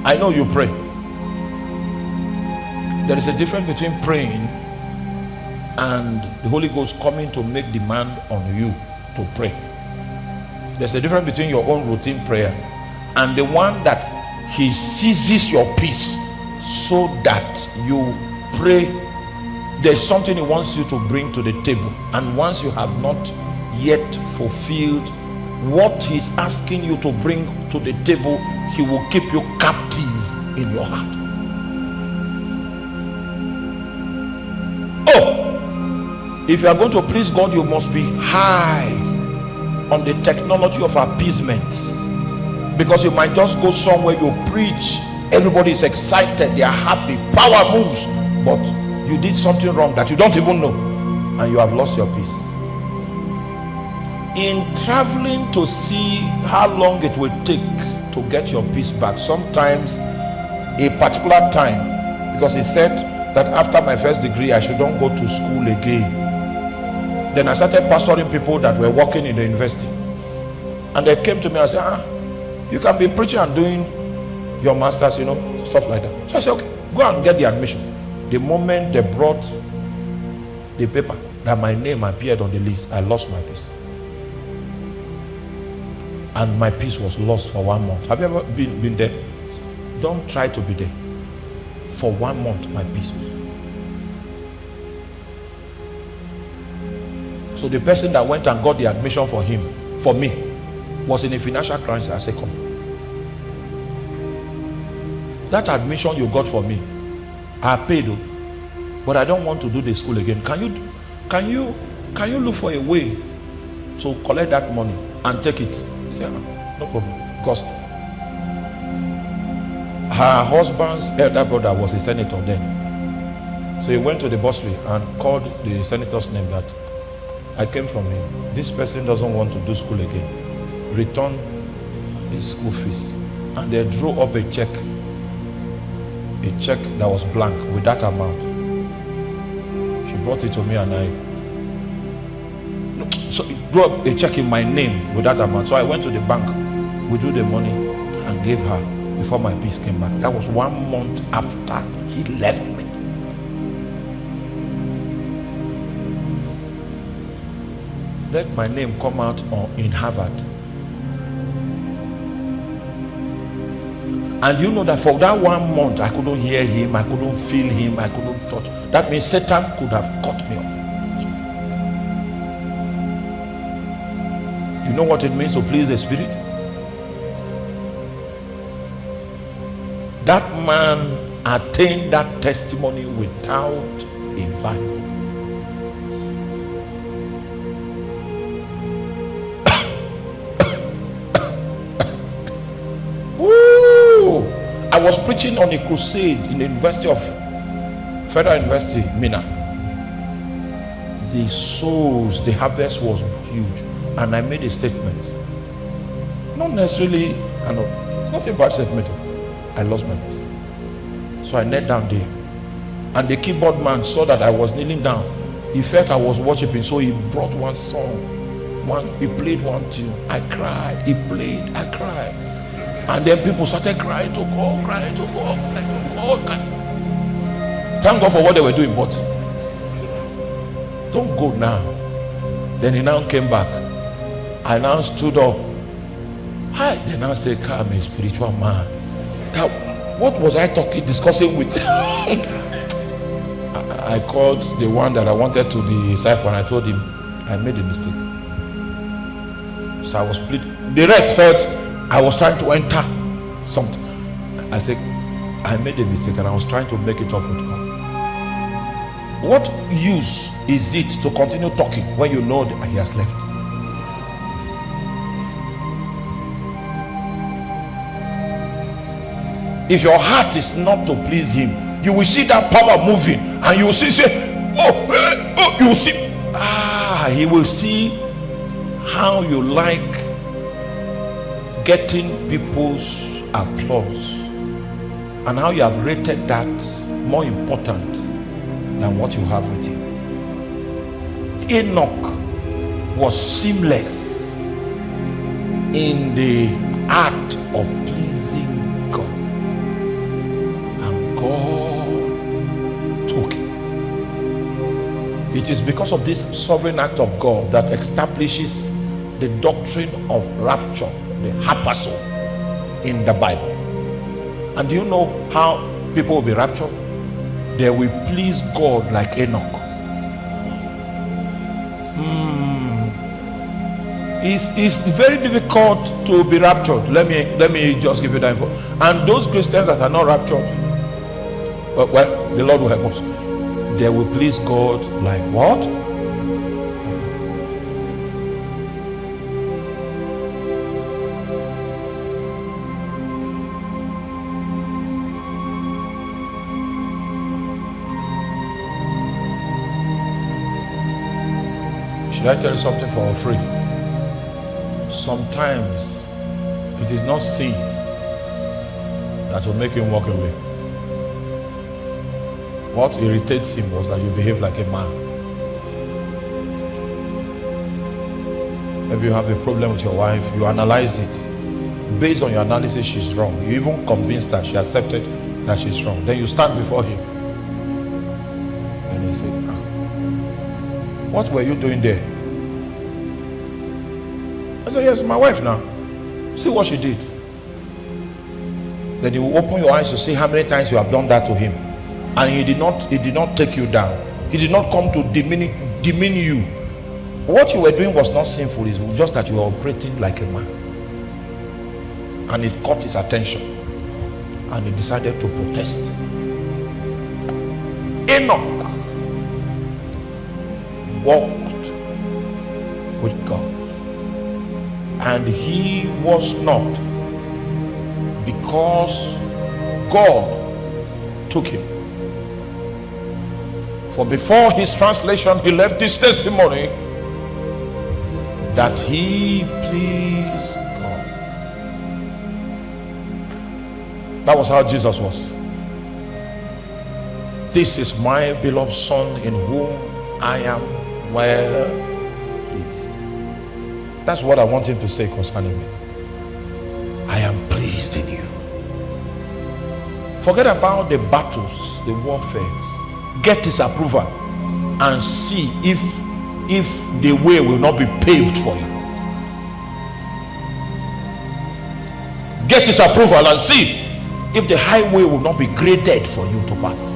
I know you pray. There is a difference between praying and the Holy Ghost coming to make demand on you to pray. There's a difference between your own routine prayer and the one that he seizes your peace so that you pray. There's something he wants you to bring to the table, and once you have not yet fulfilled what he's asking you to bring to the table, he will keep you captive in your heart. Oh, if you are going to please God, you must be high on the technology of appeasement, because you might just go somewhere, you preach, everybody is excited, they are happy, power moves, but you did something wrong that you don't even know, and you have lost your peace. In traveling to see how long it will take to get your peace back, sometimes a particular time, because he said that after my first degree I shouldn't go to school again. Then I started pastoring people that were working in the university, and they came to me and said, you can be preaching and doing your masters, stuff like that. So I said, okay, go and get the admission. The moment they brought the paper that my name appeared on the list, I lost my peace. And my peace was lost for 1 month. Have you ever been there? Don't try to be there. For 1 month, my peace was. So the person that went and got the admission for me, was in a financial crisis. I said, come. That admission you got for me, I paid, but I don't want to do the school again. Can you look for a way to collect that money and take it? He said, no problem, because her husband's elder brother was a senator then. So he went to the bursary and called the senator's name, that I came from him. This person doesn't want to do school again. Return his school fees. And they drew up a check that was blank with that amount. She brought it to me, and so he drew up a check in my name with that amount. So I went to the bank, withdrew the money and gave her before my peace came back. That was 1 month after he left me. Let my name come out in Harvard. And you know that for that 1 month, I couldn't hear him, I couldn't feel him, I couldn't touch. That means Satan could have cut me off. You know what it means to please the Spirit? That man attained that testimony without a Bible. I was preaching on a crusade in the University of Federal University, Mina. The souls, the harvest was huge, and I made a statement. Not necessarily, I know, it's not a bad statement. I lost my peace. So I knelt down there, and the keyboard man saw that I was kneeling down. He felt I was worshiping, so he brought one song. He played one tune. I cried. He played. I cried. And then people started crying to God, crying to God, crying to God. Thank God for what they were doing, but don't go now. Then he now came back. I now stood up. Hi. They now say, I'm a spiritual man. What was I discussing with? I called the one that I wanted to the disciple, and I told him I made a mistake. So I was pleading. The rest felt I was trying to enter something. I said, I made a mistake, and I was trying to make it up with God. What use is it to continue talking when you know that he has left? If your heart is not to please him, you will see that power moving, and you will see, you will see, he will see how you like getting people's applause, and how you have rated that more important than what you have with you. Enoch was seamless in the art of pleasing God. It is because of this sovereign act of God that establishes the doctrine of rapture, the hapazo, in the Bible. And do you know how people will be raptured? They will please God like Enoch. It's very difficult to be raptured. Let me just give you that info. And those Christians that are not raptured, well, the Lord will help us. They will please God like what? Should I tell you something for free? Sometimes it is not sin that will make him walk away. What irritates him was that you behave like a man. Maybe you have a problem with your wife, you analyzed it. Based on your analysis, she's wrong. You even convinced her, she accepted that she's wrong. Then you stand before him and he said, what were you doing there? I said, yes, my wife now. See what she did. Then you open your eyes to see how many times you have done that to him. And he did not take you down. He did not come to demean you. What you were doing was not sinful, it's just that you were operating like a man. And it caught his attention. And he decided to protest. Enoch walked with God. And he was not, because God took him. For before his translation, he left this testimony that he pleased God. That was how Jesus was. This is my beloved Son in whom I am well pleased. That's what I want him to say concerning me. I am pleased in you. Forget about the battles, the warfares. Get his approval and see if the way will not be paved for you. Get his approval and see if the highway will not be graded for you to pass.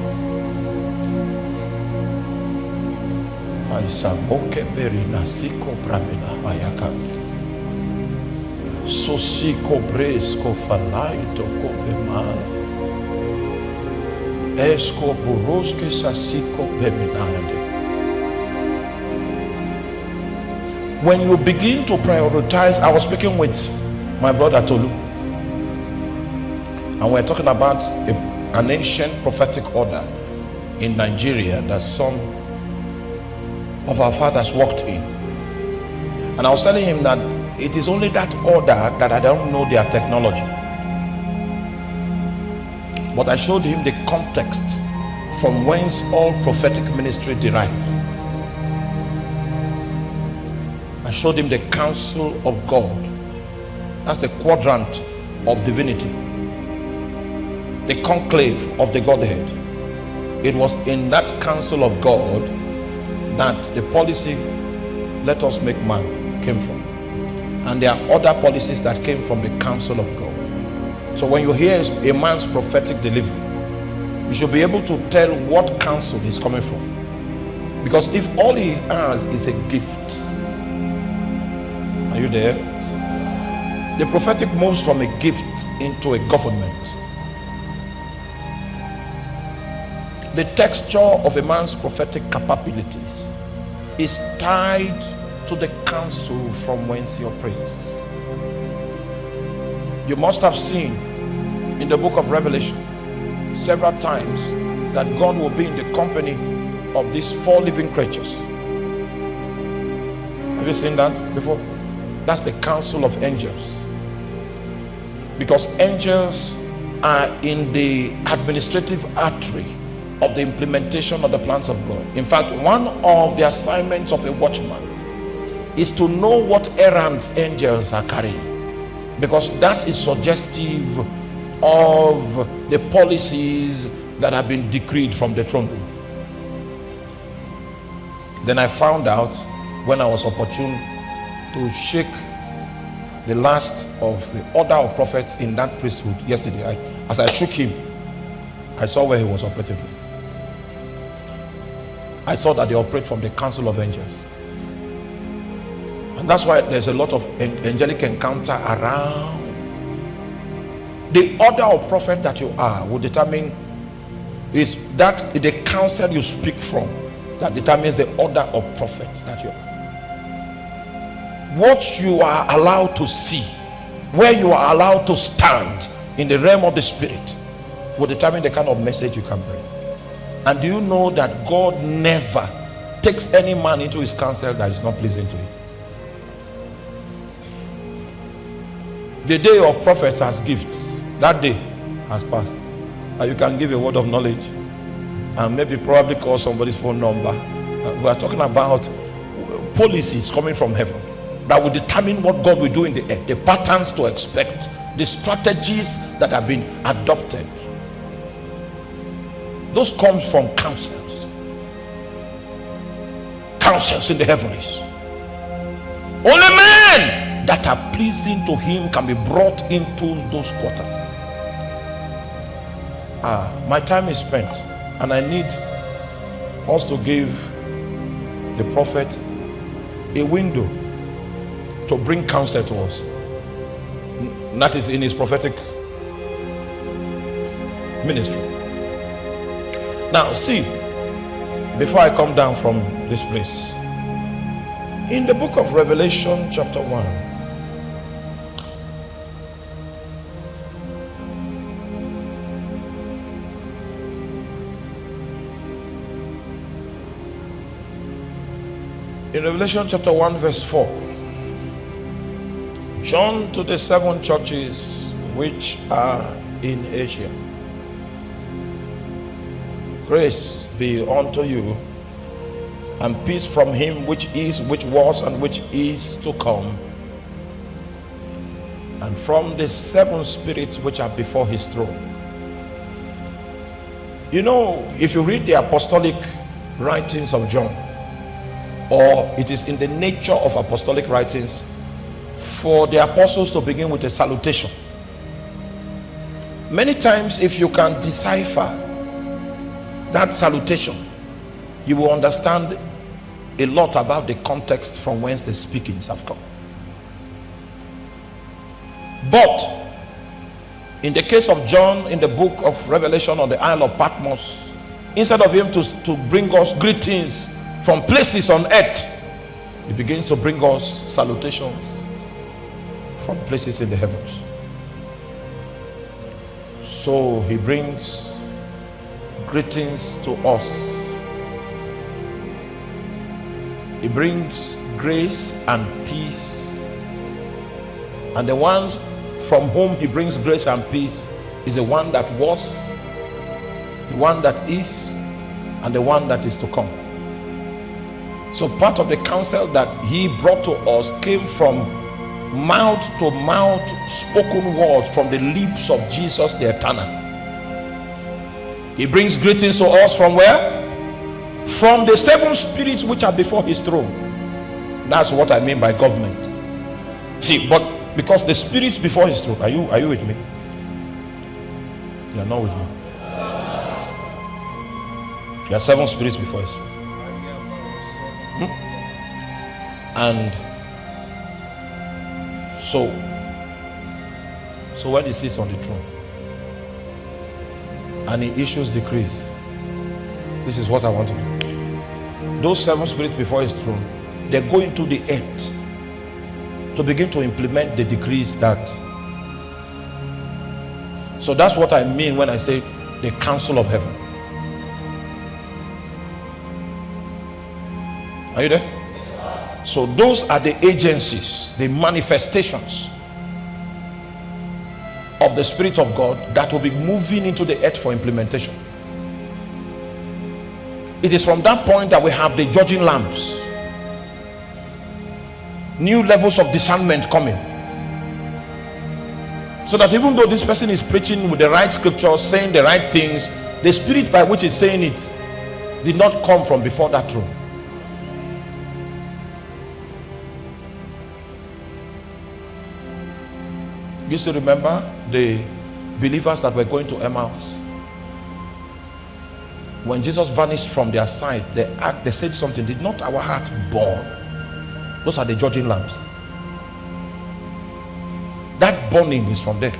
When you begin to prioritize, I was speaking with my brother Tolu, and we're talking about an ancient prophetic order in Nigeria that some of our fathers walked in. And I was telling him that it is only that order that I don't know their technology. But I showed him the context from whence all prophetic ministry derive. I showed him the counsel of God. That's the quadrant of divinity, the conclave of the Godhead. It was in that counsel of God that the policy, let us make man, came from. And there are other policies that came from the counsel of God. So when you hear a man's prophetic delivery, you should be able to tell what counsel he's coming from. Because if all he has is a gift, are you there? The prophetic moves from a gift into a government. The texture of a man's prophetic capabilities is tied to the counsel from whence he operates. You must have seen in the book of Revelation several times that God will be in the company of these four living creatures. Have you seen that before? That's the council of angels. Because angels are in the administrative artery of the implementation of the plans of God. In fact, one of the assignments of a watchman is to know what errands angels are carrying, because that is suggestive of the policies that have been decreed from the throne room. Then I found out when I was opportune to shake the last of the order of prophets in that priesthood yesterday. As I shook him, I saw where he was operating from. I saw that they operate from the council of angels. And that's why there's a lot of angelic encounter around. The order of prophet that you are will determine, is that the counsel you speak from that determines the order of prophet that you are. What you are allowed to see, where you are allowed to stand in the realm of the spirit, will determine the kind of message you can bring. And do you know that God never takes any man into his counsel that is not pleasing to him? The day of prophets has gifts. That day has passed. And you can give a word of knowledge and maybe probably call somebody's phone number. We are talking about policies coming from heaven that will determine what God will do in the earth, the patterns to expect, the strategies that have been adopted. Those comes from councils in the heavens. Only men that are pleasing to him can be brought into those quarters. My time is spent, and I need us to give the prophet a window to bring counsel to us. That is in his prophetic ministry. Now see, before I come down from this place, in the book of Revelation chapter 1, in Revelation chapter 1 verse 4, John to the 7 churches which are in Asia. Grace be unto you, and peace from him which is, which was, and which is to come, and from the 7 spirits which are before his throne. You know, if you read the apostolic writings of John, or it is in the nature of apostolic writings for the apostles to begin with a salutation. Many times, if you can decipher that salutation, you will understand a lot about the context from whence the speakings have come. But in the case of John, in the book of Revelation on the Isle of Patmos, instead of him to bring us greetings from places on earth, he begins to bring us salutations from places in the heavens. So he brings greetings to us. He brings grace and peace, and the one from whom he brings grace and peace is the one that was, the one that is, and the one that is to come. So part of the counsel that he brought to us came from mouth to mouth spoken words from the lips of Jesus the Eternal. He brings greetings to us from where? From the 7 spirits which are before his throne. That's what I mean by government. See, but because the spirits before his throne, are you with me? You are not with me. There are 7 spirits before his throne. And so when he sits on the throne and he issues decrees, this is what I want to do. Those 7 spirits before his throne, they go into the earth to begin to implement the decrees that. So that's what I mean when I say the council of heaven. Are you there? So those are the agencies, the manifestations of the Spirit of God that will be moving into the earth for implementation. It is from that point that we have the judging lamps, new levels of discernment coming, so that even though this person is preaching with the right scriptures, saying the right things, the spirit by which he's saying it did not come from before that throne. You still remember the believers that were going to Emmaus? When Jesus vanished from their sight, they said something. Did not our heart burn? Those are the judging lamps. That burning is from there.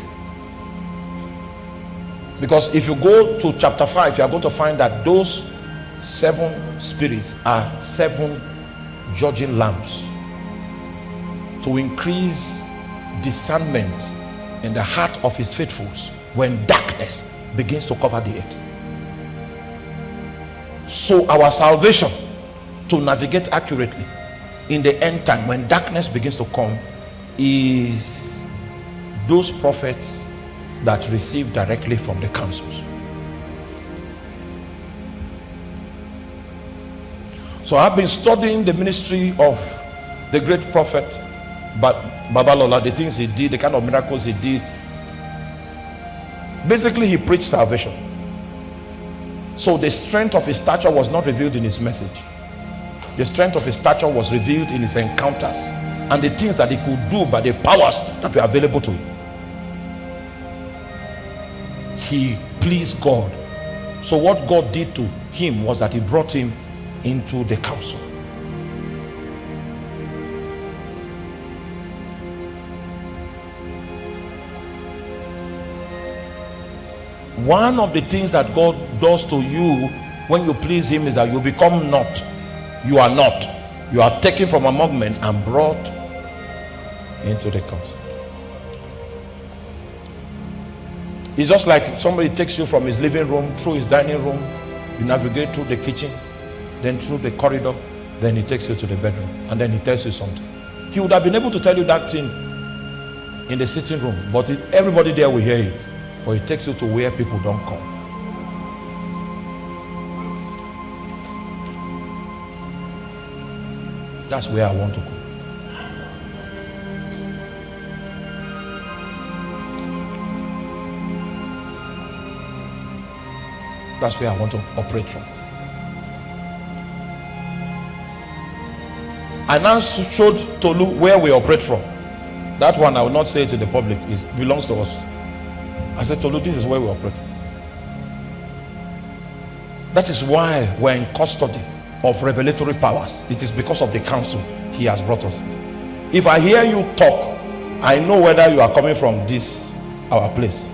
Because if you go to chapter 5, you are going to find that those 7 spirits are 7 judging lamps to increase discernment in the heart of his faithfuls when darkness begins to cover the earth. So our salvation to navigate accurately in the end time when darkness begins to come is those prophets that receive directly from the councils. So I've been studying the ministry of the great prophet Babalola, the things he did, the kind of miracles he did. Basically, he preached salvation. So the strength of his stature was not revealed in his message. The strength of his stature was revealed in his encounters and the things that he could do by the powers that were available to him. He pleased God. So what God did to him was that he brought him into the council. One of the things that God does to you when you please him is that you become not. You are not. You are taken from among men and brought into the council. It's just like somebody takes you from his living room through his dining room, you navigate through the kitchen, then through the corridor, then he takes you to the bedroom, and then he tells you something. He would have been able to tell you that thing in the sitting room, but everybody there will hear it. But he takes you to where people don't come. That's where I want to go. That's where I want to operate from. I now showed Tolu where we operate from. That one I will not say to the public. It belongs to us. I said, Tolu, this is where we operate from. That is why we're in custody of revelatory powers. It is because of the counsel he has brought us. If I hear you talk, I know whether you are coming from this, our place.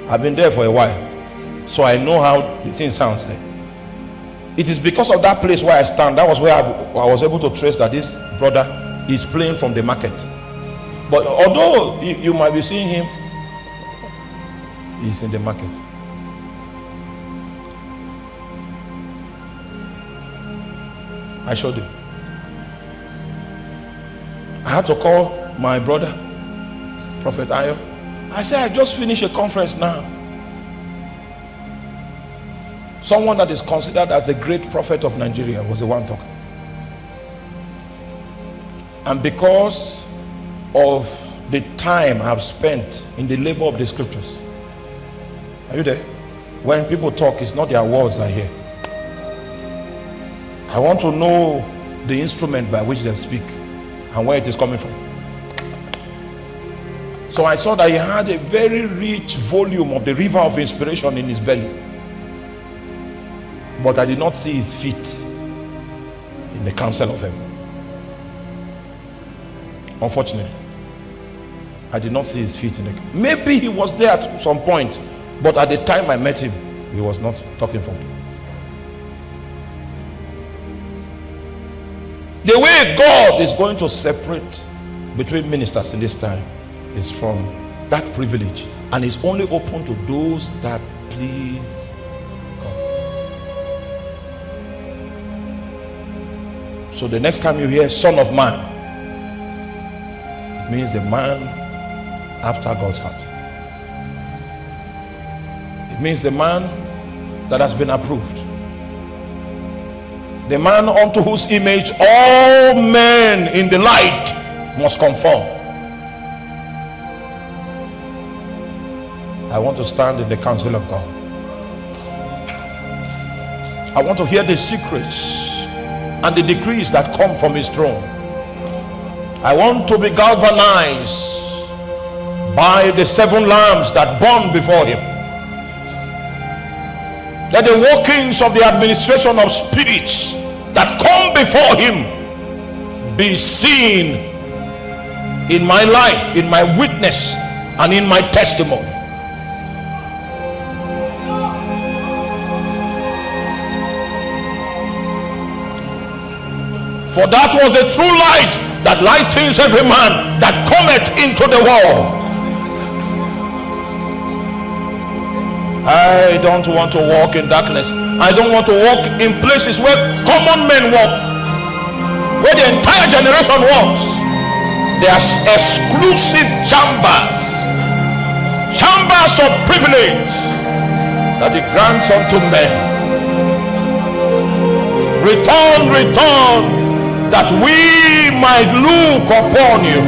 I've been there for a while, so I know how the thing sounds there. It is because of that place where I stand. That was where I was able to trace that this brother is playing from the market. But although you might be seeing him, he's in the market. I showed him. I had to call my brother, Prophet Ayo. I said, I just finished a conference now. Someone that is considered as a great prophet of Nigeria was the one talking. And because of the time I've spent in the labor of the scriptures, are you there? When people talk, it's not their words I hear. I want to know the instrument by which they speak and where it is coming from. So I saw that he had a very rich volume of the river of inspiration in his belly. But I did not see his feet in the council of heaven. Unfortunately, I did not see his feet in the... Maybe he was there at some point, but at the time I met him, he was not talking from me. The way God is going to separate between ministers in this time is from that privilege, and is only open to those that please God. So the next time you hear Son of Man, it means the man after God's heart. It means the man that has been approved, the man unto whose image all men in the light must conform. I want to stand in the counsel of God. I want to hear the secrets and the decrees that come from his throne. I want to be galvanized by the 7 lambs that burn before him. Let the workings of the administration of spirits that come before him be seen in my life, in my witness, and in my testimony. For that was the true light that lightens every man that cometh into the world. I don't want to walk in darkness. I don't want to walk in places where common men walk, where the entire generation walks. There are exclusive chambers of privilege that he grants unto men. Return, that we might look upon you.